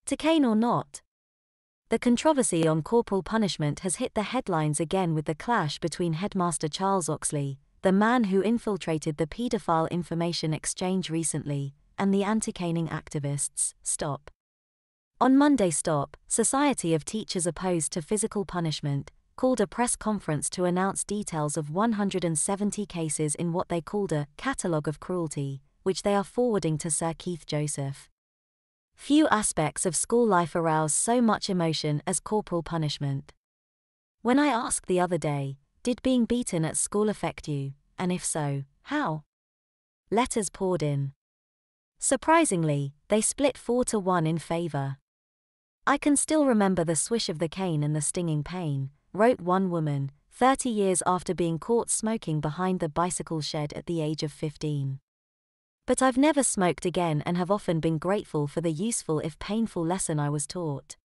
To cane or not? The controversy on corporal punishment has hit the headlines again with the clash between Headmaster Charles Oxley, the man who infiltrated the paedophile information exchange recently, and the anti-caning activists, STOP. On Monday, STOP, Society of Teachers Opposed to Physical Punishment, called a press conference to announce details of 170 cases in what they called a catalogue of cruelty, which they are forwarding to Sir Keith Joseph. Few aspects of school life arouse so much emotion as corporal punishment. When I asked the other day, did being beaten at school affect you, and if so, how? Letters poured in. Surprisingly, they split 4-1 in favor. I can still remember the swish of the cane and the stinging pain, wrote one woman, 30 years after being caught smoking behind the bicycle shed at the age of 15. But I've never smoked again and have often been grateful for the useful if painful lesson I was taught.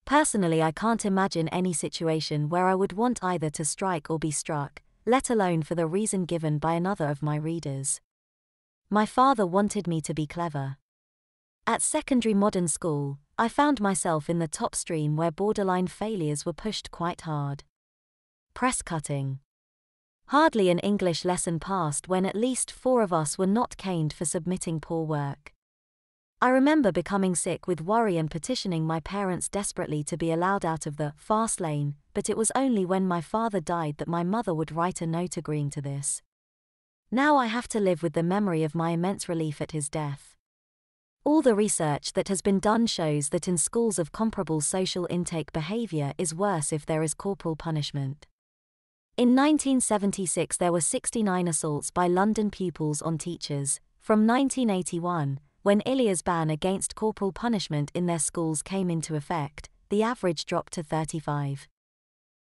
Personally, I can't imagine any situation where I would want either to strike or be struck, let alone for the reason given by another of my readers. My father wanted me to be clever. At secondary modern school, I found myself in the top stream where borderline failures were pushed quite hard. Press cutting. Hardly an English lesson passed when at least 4 of us were not caned for submitting poor work. I remember becoming sick with worry and petitioning my parents desperately to be allowed out of the fast lane, but it was only when my father died that my mother would write a note agreeing to this. Now I have to live with the memory of my immense relief at his death. All the research that has been done shows that in schools of comparable social intake behavior is worse if there is corporal punishment. In 1976 there were 69 assaults by London pupils on teachers. From 1981, when Ilia's ban against corporal punishment in their schools came into effect, the average dropped to 35.